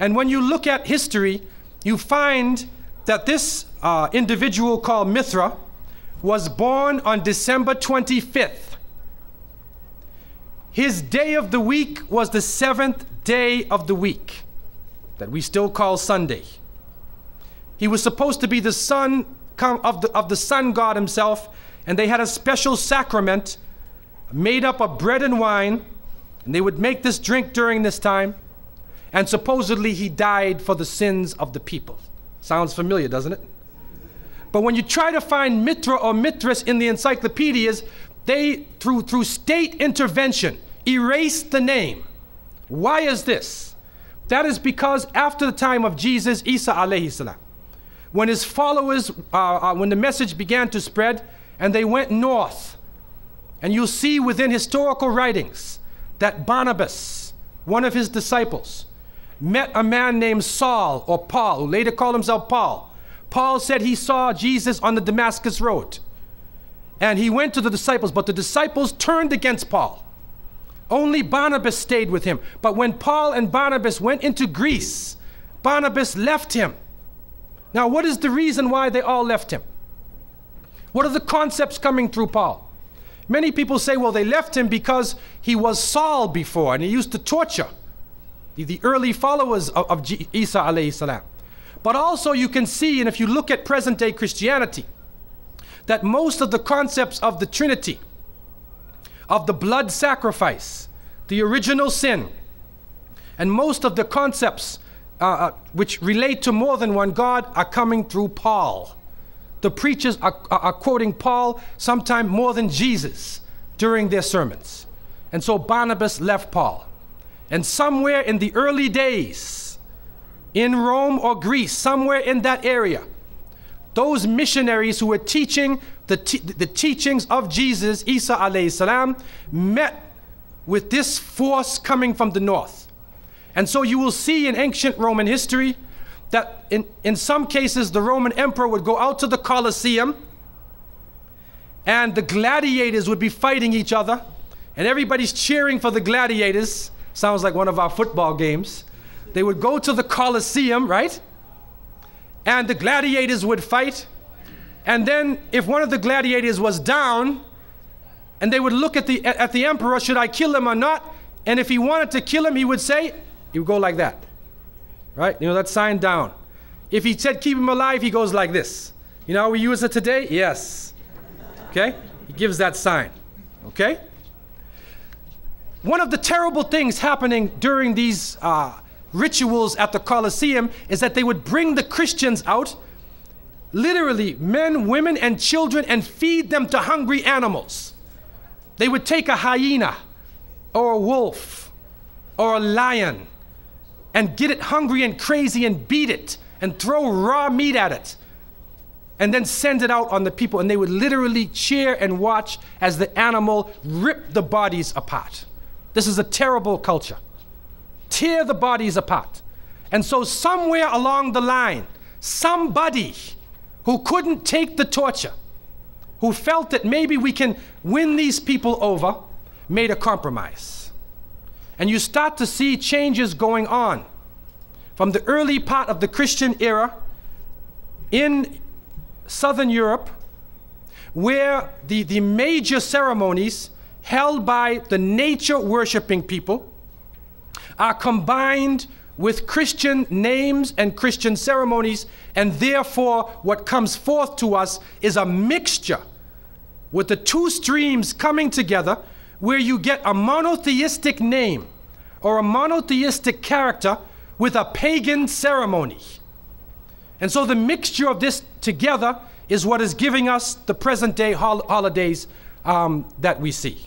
And when you look at history, you find that this individual called Mithra was born on December 25th. His day of the week was the 7th day of the week, that we still call Sunday. He was supposed to be the son of the sun god himself, and they had a special sacrament made up of bread and wine, and they would make this drink during this time, and supposedly he died for the sins of the people. Sounds familiar, doesn't it? But when you try to find Mithra or Mithras in the encyclopedias, they, through state intervention, erased the name. Why is this? That is because after the time of Jesus, Isa alayhi salam, when his followers, when the message began to spread, and they went north, and you'll see within historical writings that Barnabas, one of his disciples, met a man named Saul or Paul, who later called himself Paul. Paul said he saw Jesus on the Damascus road, and he went to the disciples, but the disciples turned against Paul. Only Barnabas stayed with him. But when Paul and Barnabas went into Greece, Barnabas left him. Now, what is the reason why they all left him? What are the concepts coming through Paul? Many people say, well, they left him because he was Saul before, and he used to torture the early followers of Isa alayhi salam. But also you can see, and if you look at present-day Christianity, that most of the concepts of the Trinity, of the blood sacrifice, the original sin, and most of the concepts which relate to more than one God are coming through Paul. The preachers are quoting Paul sometime more than Jesus during their sermons. And so Barnabas left Paul. And somewhere in the early days, in Rome or Greece, somewhere in that area, those missionaries who were teaching the teachings of Jesus, Isa alayhi salam, met with this force coming from the north. And so you will see in ancient Roman history that in some cases the Roman emperor would go out to the Colosseum, and the gladiators would be fighting each other, and everybody's cheering for the gladiators. Sounds like one of our football games. They would go to the Colosseum, right? And the gladiators would fight. And then if one of the gladiators was down, and they would look at the emperor, should I kill him or not? And if he wanted to kill him, he would go like that. Right? You know that sign, down. If he said keep him alive, he goes like this. You know how we use it today? Yes. Okay? He gives that sign. Okay? One of the terrible things happening during these rituals at the Colosseum is that they would bring the Christians out, literally men, women, and children, and feed them to hungry animals. They would take a hyena or a wolf or a lion and get it hungry and crazy and beat it and throw raw meat at it and then send it out on the people, and they would literally cheer and watch as the animal ripped the bodies apart. This is a terrible culture. Tear the bodies apart. And so somewhere along the line, somebody who couldn't take the torture, who felt that maybe we can win these people over, made a compromise. And you start to see changes going on from the early part of the Christian era in Southern Europe, where the major ceremonies held by the nature worshiping people are combined with Christian names and Christian ceremonies, and therefore what comes forth to us is a mixture with the two streams coming together, where you get a monotheistic name or a monotheistic character with a pagan ceremony. And so the mixture of this together is what is giving us the present day holidays that we see.